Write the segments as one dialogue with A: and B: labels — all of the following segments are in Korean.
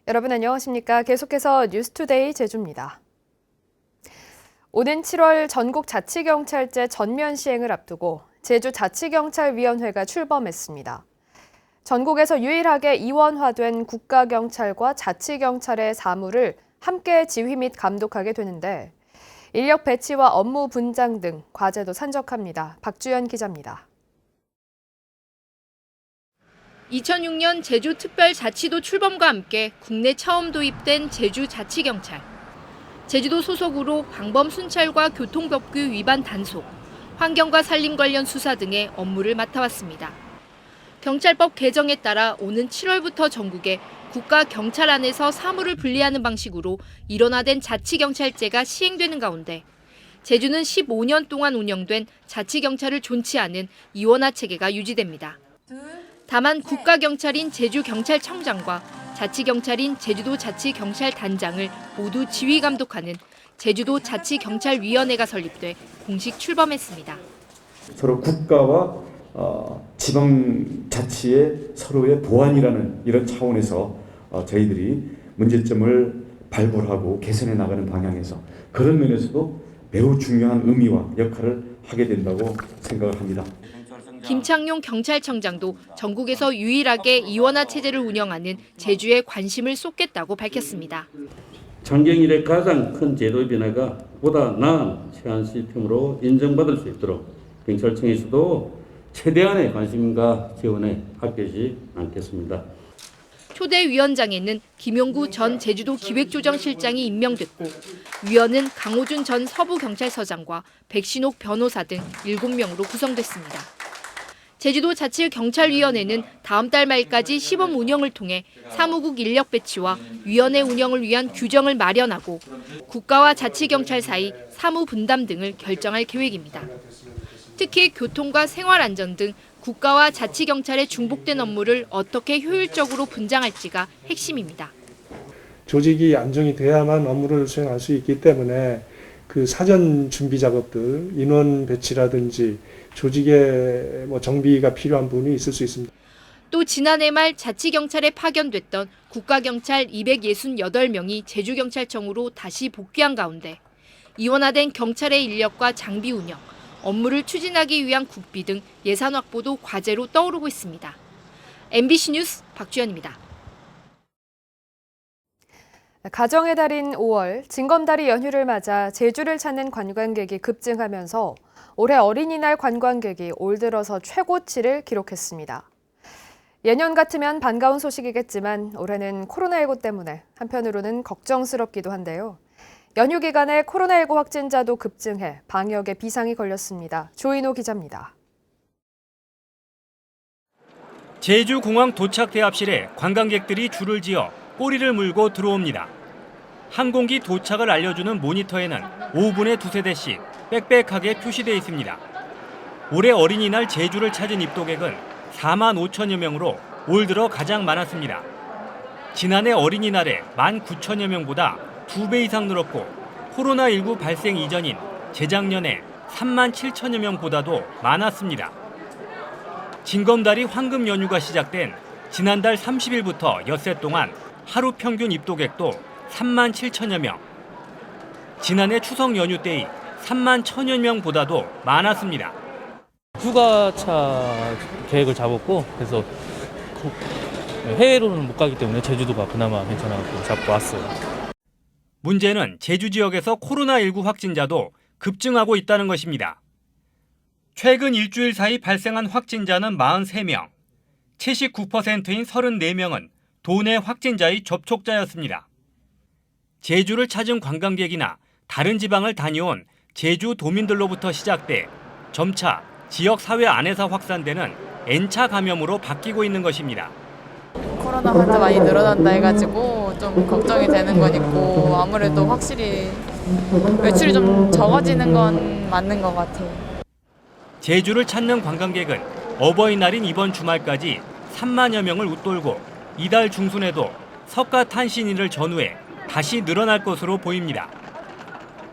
A: 여러분 안녕하십니까? 계속해서 뉴스투데이 제주입니다. 오는 7월 전국 자치경찰제 전면 시행을 앞두고 제주자치경찰위원회가 출범했습니다. 전국에서 유일하게 이원화된 국가경찰과 자치경찰의 사무를 함께 지휘 및 감독하게 되는데 인력 배치와 업무 분장 등 과제도 산적합니다. 박주연 기자입니다.
B: 2006년 제주특별자치도 출범과 함께 국내 처음 도입된 제주자치경찰. 제주도 소속으로 방범 순찰과 교통법규 위반 단속, 환경과 산림 관련 수사 등의 업무를 맡아왔습니다. 경찰법 개정에 따라 오는 7월부터 전국에 국가경찰 안에서 사무를 분리하는 방식으로 일원화된 자치경찰제가 시행되는 가운데 제주는 15년 동안 운영된 자치경찰을 존치하는 이원화 체계가 유지됩니다. 다만 국가경찰인 제주경찰청장과 자치경찰인 제주도자치경찰단장을 모두 지휘감독하는 제주도자치경찰위원회가 설립돼 공식 출범했습니다.
C: 서로 국가와 지방자치의 서로의 보완이라는 이런 차원에서 저희들이 문제점을 발굴하고 개선해 나가는 방향에서 그런 면에서도 매우 중요한 의미와 역할을 하게 된다고 생각을 합니다.
B: 김창용 경찰청장도 전국에서 유일하게 이원화 체제를 운영하는 제주에 관심을 쏟겠다고 밝혔습니다.
D: 창경 이래 가장 큰 제도 변화가 보다 나은 시한 시스템으로 인정받을 수 있도록 경찰청에서도 최대한의 관심과 지원에 아끼지 않겠습니다.
B: 초대 위원장에는 김용구 전 제주도 기획조정실장이 임명됐고 위원은 강호준 전 서부경찰서장과 백신옥 변호사 등 7명으로 구성됐습니다. 제주도자치경찰위원회는 다음 달 말까지 시범 운영을 통해 사무국 인력 배치와 위원회 운영을 위한 규정을 마련하고 국가와 자치경찰 사이 사무 분담 등을 결정할 계획입니다. 특히 교통과 생활안전 등 국가와 자치경찰의 중복된 업무를 어떻게 효율적으로 분장할지가 핵심입니다.
E: 조직이 안정이 돼야만 업무를 수행할 수 있기 때문에 그 사전 준비 작업들, 인원 배치라든지 조직의 정비가 필요한 부분이 있을 수 있습니다.
B: 또 지난해 말 자치경찰에 파견됐던 국가경찰 268명이 제주경찰청으로 다시 복귀한 가운데 이원화된 경찰의 인력과 장비 운영, 업무를 추진하기 위한 국비 등 예산 확보도 과제로 떠오르고 있습니다. MBC 뉴스 박주연입니다.
A: 가정의 달인 5월, 징검다리 연휴를 맞아 제주를 찾는 관광객이 급증하면서 올해 어린이날 관광객이 올 들어서 최고치를 기록했습니다. 예년 같으면 반가운 소식이겠지만 올해는 코로나19 때문에 한편으로는 걱정스럽기도 한데요. 연휴 기간에 코로나19 확진자도 급증해 방역에 비상이 걸렸습니다. 조인호 기자입니다.
F: 제주공항 도착 대합실에 관광객들이 줄을 지어 꼬리를 물고 들어옵니다. 항공기 도착을 알려주는 모니터에는 5분에 두세 대씩 빽빽하게 표시되어 있습니다. 올해 어린이날 제주를 찾은 입도객은 4만 5천여 명으로 올 들어 가장 많았습니다. 지난해 어린이날에 1만 9천여 명보다 2배 이상 늘었고 코로나19 발생 이전인 재작년에 3만 7천여 명보다도 많았습니다. 징검다리 황금 연휴가 시작된 지난달 30일부터 엿새 동안 하루 평균 입도객도 3만 7천여 명. 지난해 추석 연휴 때의 3만 1천여 명보다도 많았습니다.
G: 휴가차 계획을 잡았고 그래서 해외로는 못 가기 때문에 제주도가 그나마 괜찮아서 잡고 왔어요.
F: 문제는 제주 지역에서 코로나19 확진자도 급증하고 있다는 것입니다. 최근 일주일 사이 발생한 확진자는 43명, 79%인 34명은 도내 확진자의 접촉자였습니다. 제주를 찾은 관광객이나 다른 지방을 다녀온 제주 도민들로부터 시작돼 점차 지역 사회 안에서 확산되는 N차 감염으로 바뀌고 있는 것입니다.
H: 코로나 환자 많이 늘어난다 해가지고 좀 걱정이 되는 건 있고 아무래도 확실히 매출이 좀 적어지는 건 맞는 것 같아요.
F: 제주를 찾는 관광객은 어버이날인 이번 주말까지 3만여 명을 웃돌고 이달 중순에도 석가탄신일을 전후해 다시 늘어날 것으로 보입니다.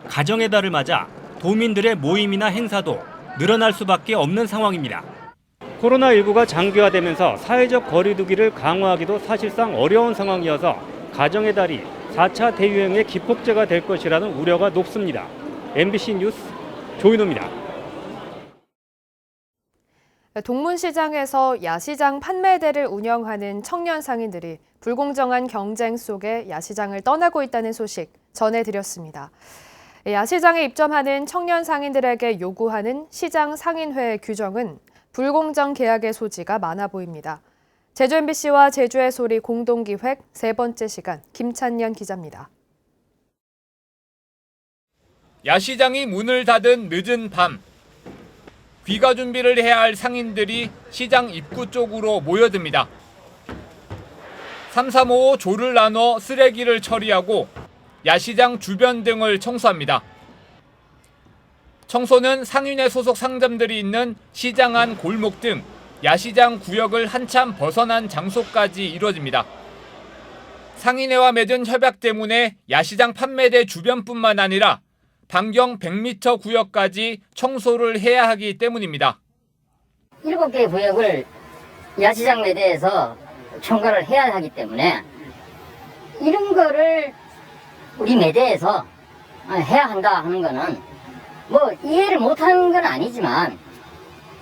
F: 가정의 달을 맞아 도민들의 모임이나 행사도 늘어날 수밖에 없는 상황입니다. 코로나19가 장기화되면서 사회적 거리 두기를 강화하기도 사실상 어려운 상황이어서 가정의 달이 4차 대유행의 기폭제가 될 것이라는 우려가 높습니다. MBC 뉴스 조인호입니다.
A: 동문시장에서 야시장 판매대를 운영하는 청년 상인들이 불공정한 경쟁 속에 야시장을 떠나고 있다는 소식 전해드렸습니다. 야시장에 입점하는 청년 상인들에게 요구하는 시장 상인회 규정은 불공정 계약의 소지가 많아 보입니다. 제주 MBC와 제주의 소리 공동기획 세 번째 시간 김찬년 기자입니다.
I: 야시장이 문을 닫은 늦은 밤, 귀가 준비를 해야 할 상인들이 시장 입구 쪽으로 모여듭니다. 335 조를 나눠 쓰레기를 처리하고 야시장 주변 등을 청소합니다. 청소는 상인회 소속 상점들이 있는 시장 안 골목 등 야시장 구역을 한참 벗어난 장소까지 이루어집니다. 상인회와 맺은 협약 때문에 야시장 판매대 주변뿐만 아니라 반경 100m 구역까지 청소를 해야 하기 때문입니다.
J: 7개 구역을 야시장 매대에서 총괄을 해야 하기 때문에 이런 거를 우리 매대에서 해야 한다 하는 거는 뭐 이해를 못하는 건 아니지만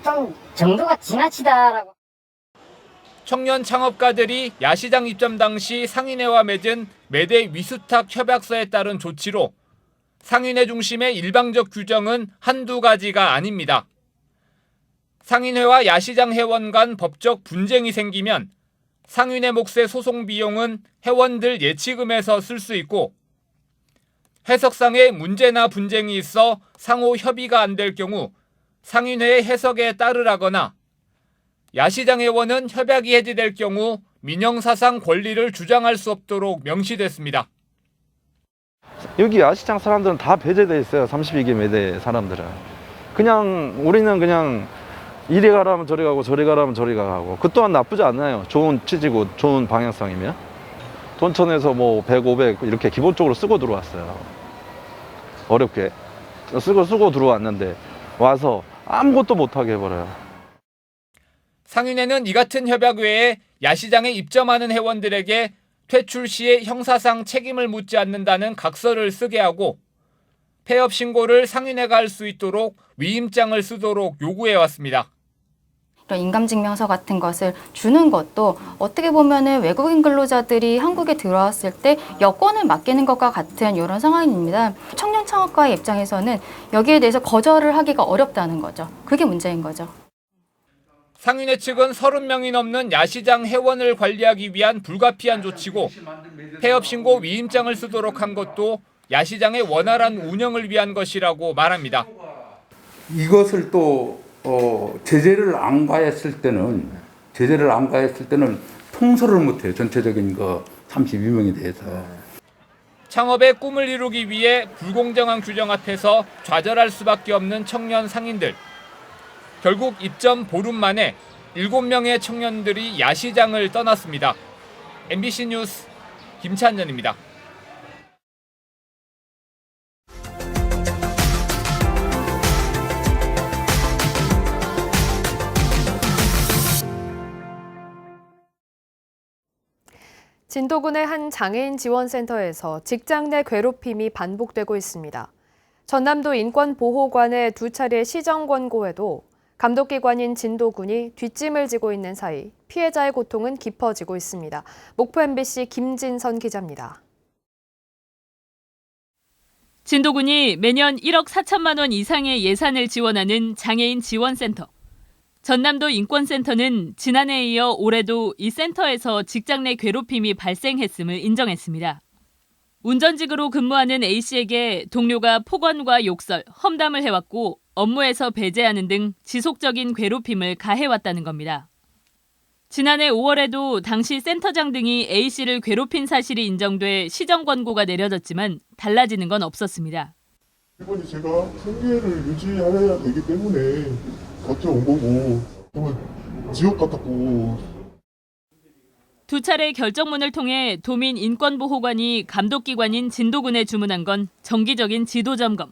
J: 좀 정도가 지나치다라고.
I: 청년 창업가들이 야시장 입점 당시 상인회와 맺은 매대 위수탁 협약서에 따른 조치로 상인회 중심의 일방적 규정은 한두 가지가 아닙니다. 상인회와 야시장 회원 간 법적 분쟁이 생기면 상인회 몫의 소송 비용은 회원들 예치금에서 쓸 수 있고 해석상의 문제나 분쟁이 있어 상호 협의가 안 될 경우 상인회의 해석에 따르라거나 야시장 회원은 협약이 해지될 경우 민형사상 권리를 주장할 수 없도록 명시됐습니다.
K: 여기 야시장 사람들은 다 배제돼 있어요. 32개 매대 사람들은. 우리는 그냥 이리 가라면 저리 가고 저리 가라면 저리 가고. 그 또한 나쁘지 않아요. 좋은 취지고 좋은 방향성이면. 돈천에서 뭐 100, 500 이렇게 기본적으로 쓰고 들어왔어요. 어렵게. 쓰고 들어왔는데 와서 아무것도 못하게 해버려요.
I: 상인회는 이 같은 협약 외에 야시장에 입점하는 회원들에게 퇴출 시에 형사상 책임을 묻지 않는다는 각서를 쓰게 하고 폐업 신고를 상인회가 할 수 있도록 위임장을 쓰도록 요구해왔습니다.
L: 이런 인감증명서 같은 것을 주는 것도 어떻게 보면은 외국인 근로자들이 한국에 들어왔을 때 여권을 맡기는 것과 같은 이런 상황입니다. 청년 창업가의 입장에서는 여기에 대해서 거절을 하기가 어렵다는 거죠. 그게 문제인 거죠.
I: 상인회 측은 30명이 넘는 야시장 회원을 관리하기 위한 불가피한 조치고 폐업 신고 위임장을 쓰도록 한 것도 야시장의 원활한 운영을 위한 것이라고 말합니다.
M: 이것을 또 제재를 안 가했을 때는 통솔을 못해요. 전체적인 거 32명에 대해서.
I: 창업의 꿈을 이루기 위해 불공정한 규정 앞에서 좌절할 수밖에 없는 청년 상인들. 결국 입점 보름 만에 7명의 청년들이 야시장을 떠났습니다. MBC 뉴스 김찬년입니다.
A: 진도군의 한 장애인 지원센터에서 직장 내 괴롭힘이 반복되고 있습니다. 전남도 인권보호관의 2차례 시정 권고에도 감독기관인 진도군이 뒷짐을 지고 있는 사이 피해자의 고통은 깊어지고 있습니다. 목포 MBC 김진선 기자입니다.
N: 진도군이 매년 1억 4천만 원 이상의 예산을 지원하는 장애인 지원센터. 전남도 인권센터는 지난해에 이어 올해도 이 센터에서 직장 내 괴롭힘이 발생했음을 인정했습니다. 운전직으로 근무하는 A씨에게 동료가 폭언과 욕설, 험담을 해왔고 업무에서 배제하는 등 지속적인 괴롭힘을 가해왔다는 겁니다. 지난해 5월에도 당시 센터장 등이 A씨를 괴롭힌 사실이 인정돼 시정 권고가 내려졌지만 달라지는 건 없었습니다.
O: 이번에 제가 생계를 유지해야 되기 때문에 버텨온 거고 정말 지옥 같았고.
N: 2차례 결정문을 통해 도민 인권보호관이 감독기관인 진도군에 주문한 건 정기적인 지도점검.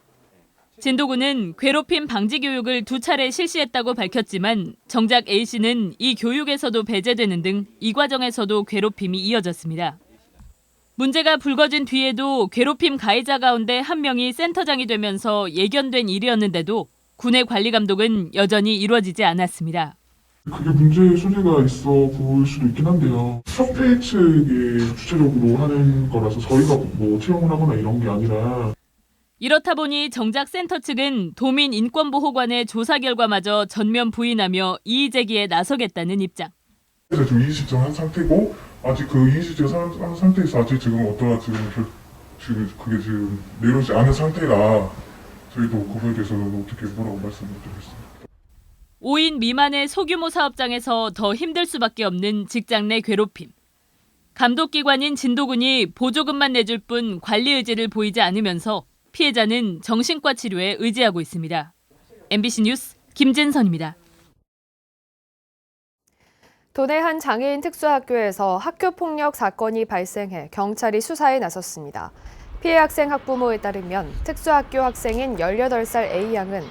N: 진도군은 괴롭힘 방지 교육을 2차례 실시했다고 밝혔지만 정작 A씨는 이 교육에서도 배제되는 등 이 과정에서도 괴롭힘이 이어졌습니다. 문제가 불거진 뒤에도 괴롭힘 가해자 가운데 한 명이 센터장이 되면서 예견된 일이었는데도 군의 관리 감독은 여전히 이루어지지 않았습니다.
O: 그게 문제의 소지가 있어 보일 수도 있긴 한데요. 협회 측이 주체적으로 하는 거라서 저희가 뭐 채용을 하거나 이런 게 아니라.
N: 이렇다 보니 정작 센터 측은 도민인권보호관의 조사 결과마저 전면 부인하며 이의 제기에 나서겠다는 입장.
O: 지금 이의 신청한 상태고 아직 그 이의 신청한 상태에서 아직 지금 어떠한 지금 그게 지금 내려오지 않은 상태라 저희도 그거에 대해서는 어떻게 뭐라고 말씀을 드리겠습니다.
N: 5인 미만의 소규모 사업장에서 더 힘들 수밖에 없는 직장 내 괴롭힘. 감독기관인 진도군이 보조금만 내줄 뿐 관리 의지를 보이지 않으면서 피해자는 정신과 치료에 의지하고 있습니다. MBC 뉴스 김진선입니다.
A: 도내 한 장애인 특수학교에서 학교폭력 사건이 발생해 경찰이 수사에 나섰습니다. 피해 학생 학부모에 따르면 특수학교 학생인 18살 A양은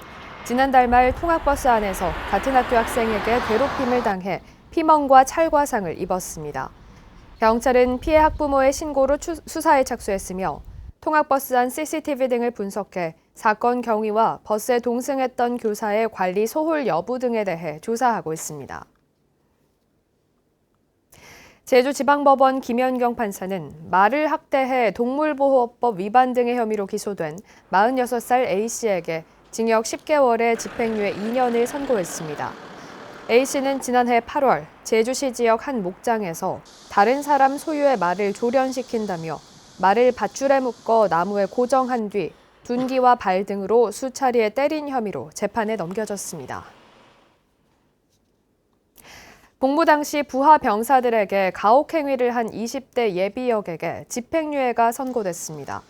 A: 지난달 말 통학버스 안에서 같은 학교 학생에게 괴롭힘을 당해 피멍과 찰과상을 입었습니다. 경찰은 피해 학부모의 신고로 수사에 착수했으며 통학버스 안 CCTV 등을 분석해 사건 경위와 버스에 동승했던 교사의 관리 소홀 여부 등에 대해 조사하고 있습니다. 제주지방법원 김연경 판사는 말을 학대해 동물보호법 위반 등의 혐의로 기소된 46살 A씨에게 징역 10개월의 집행유예 2년을 선고했습니다. A씨는 지난해 8월 제주시 지역 한 목장에서 다른 사람 소유의 말을 조련시킨다며 말을 밧줄에 묶어 나무에 고정한 뒤 둔기와 발 등으로 수차례 때린 혐의로 재판에 넘겨졌습니다. 복무 당시 부하 병사들에게 가혹행위를 한 20대 예비역에게 집행유예가 선고됐습니다.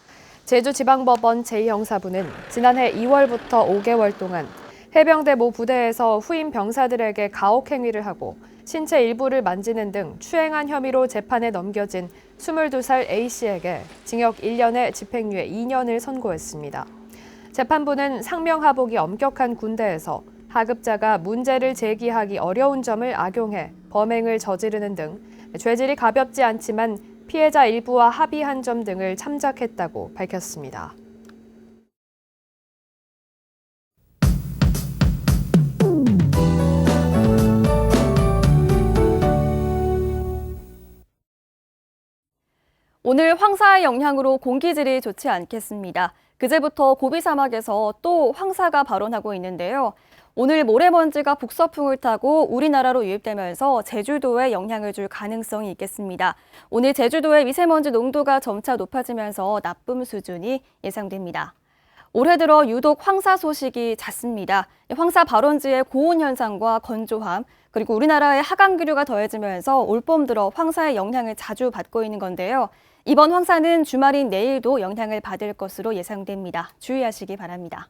A: 제주지방법원 제2형사부는 지난해 2월부터 5개월 동안 해병대 모 부대에서 후임 병사들에게 가혹행위를 하고 신체 일부를 만지는 등 추행한 혐의로 재판에 넘겨진 22살 A씨에게 징역 1년에 집행유예 2년을 선고했습니다. 재판부는 상명하복이 엄격한 군대에서 하급자가 문제를 제기하기 어려운 점을 악용해 범행을 저지르는 등 죄질이 가볍지 않지만 피해자 일부와 합의한 점 등을 참작했다고 밝혔습니다.
P: 오늘 황사의 영향으로 공기질이 좋지 않겠습니다. 그제부터 고비 사막에서 또 황사가 발원하고 있는데요. 오늘 모래먼지가 북서풍을 타고 우리나라로 유입되면서 제주도에 영향을 줄 가능성이 있겠습니다. 오늘 제주도의 미세먼지 농도가 점차 높아지면서 나쁨 수준이 예상됩니다. 올해 들어 유독 황사 소식이 잦습니다. 황사 발원지의 고온 현상과 건조함, 그리고 우리나라의 하강 기류가 더해지면서 올봄 들어 황사의 영향을 자주 받고 있는 건데요. 이번 황사는 주말인 내일도 영향을 받을 것으로 예상됩니다. 주의하시기 바랍니다.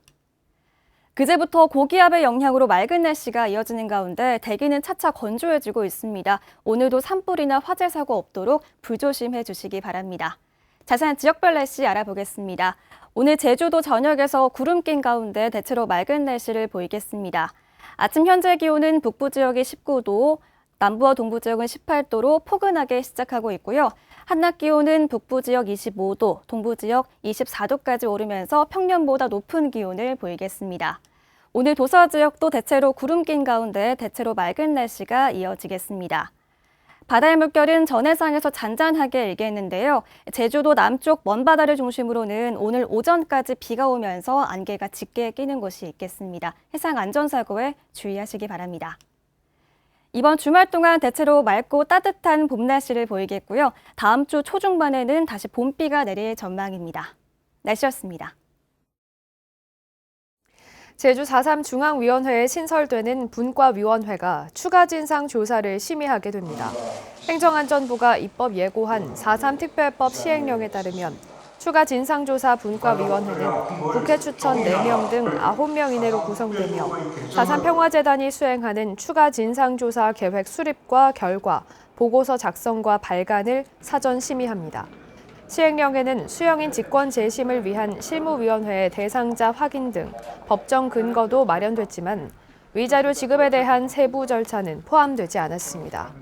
P: 그제부터 고기압의 영향으로 맑은 날씨가 이어지는 가운데 대기는 차차 건조해지고 있습니다. 오늘도 산불이나 화재 사고 없도록 불조심해 주시기 바랍니다. 자세한 지역별 날씨 알아보겠습니다. 오늘 제주도 전역에서 구름 낀 가운데 대체로 맑은 날씨를 보이겠습니다. 아침 현재 기온은 북부 지역이 19도, 남부와 동부 지역은 18도로 포근하게 시작하고 있고요. 한낮 기온은 북부 지역 25도, 동부 지역 24도까지 오르면서 평년보다 높은 기온을 보이겠습니다. 오늘 도서 지역도 대체로 구름 낀 가운데 대체로 맑은 날씨가 이어지겠습니다. 바다의 물결은 전해상에서 잔잔하게 일겠는데요. 제주도 남쪽 먼바다를 중심으로는 오늘 오전까지 비가 오면서 안개가 짙게 끼는 곳이 있겠습니다. 해상 안전사고에 주의하시기 바랍니다. 이번 주말 동안 대체로 맑고 따뜻한 봄 날씨를 보이겠고요. 다음 주 초중반에는 다시 봄비가 내릴 전망입니다. 날씨였습니다.
A: 제주 4.3 중앙위원회에 신설되는 분과위원회가 추가 진상 조사를 심의하게 됩니다. 행정안전부가 입법 예고한 4.3 특별법 시행령에 따르면 추가 진상조사 분과위원회는 국회 추천 4명 등 9명 이내로 구성되며 4.3 평화재단이 수행하는 추가 진상조사 계획 수립과 결과, 보고서 작성과 발간을 사전 심의합니다. 시행령에는 수령인 직권 재심을 위한 실무위원회의 대상자 확인 등 법정 근거도 마련됐지만 위자료 지급에 대한 세부 절차는 포함되지 않았습니다.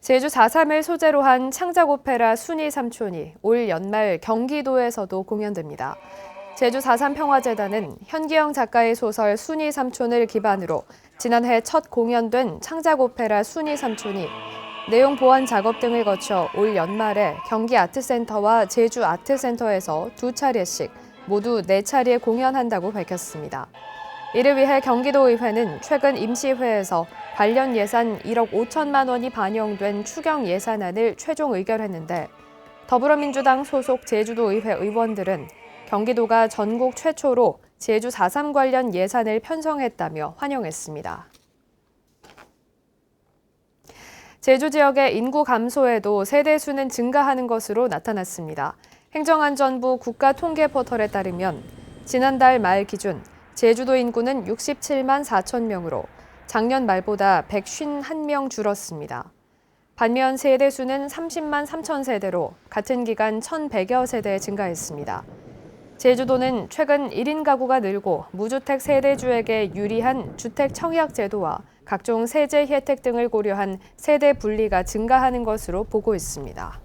A: 제주 4.3을 소재로 한 창작 오페라 순이 삼촌이 올 연말 경기도에서도 공연됩니다. 제주 4.3 평화재단은 현기영 작가의 소설 순이 삼촌을 기반으로 지난해 첫 공연된 창작 오페라 순이 삼촌이 내용 보완 작업 등을 거쳐 올 연말에 경기 아트센터와 제주 아트센터에서 2차례씩 모두 4차례 공연한다고 밝혔습니다. 이를 위해 경기도의회는 최근 임시회에서 관련 예산 1억 5천만 원이 반영된 추경 예산안을 최종 의결했는데 더불어민주당 소속 제주도의회 의원들은 경기도가 전국 최초로 제주 4.3 관련 예산을 편성했다며 환영했습니다. 제주 지역의 인구 감소에도 세대 수는 증가하는 것으로 나타났습니다. 행정안전부 국가통계포털에 따르면 지난달 말 기준 제주도 인구는 67만 4천 명으로 작년 말보다 151명 줄었습니다. 반면 세대 수는 30만 3천 세대로 같은 기간 1,100여 세대 증가했습니다. 제주도는 최근 1인 가구가 늘고 무주택 세대주에게 유리한 주택 청약 제도와 각종 세제 혜택 등을 고려한 세대 분리가 증가하는 것으로 보고 있습니다.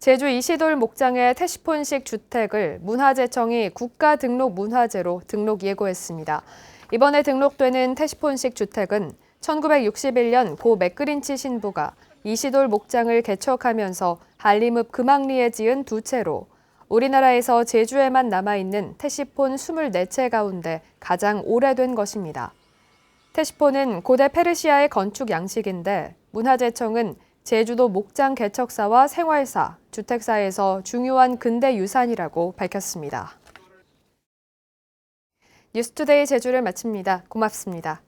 A: 제주 이시돌 목장의 태시폰식 주택을 문화재청이 국가등록문화재로 등록 예고했습니다. 이번에 등록되는 태시폰식 주택은 1961년 고 맥그린치 신부가 이시돌 목장을 개척하면서 한림읍 금악리에 지은 2채로 우리나라에서 제주에만 남아있는 태시폰 24채 가운데 가장 오래된 것입니다. 태시폰은 고대 페르시아의 건축 양식인데 문화재청은 제주도 목장 개척사와 생활사, 주택사에서 중요한 근대 유산이라고 밝혔습니다. 뉴스투데이 제주를 마칩니다. 고맙습니다.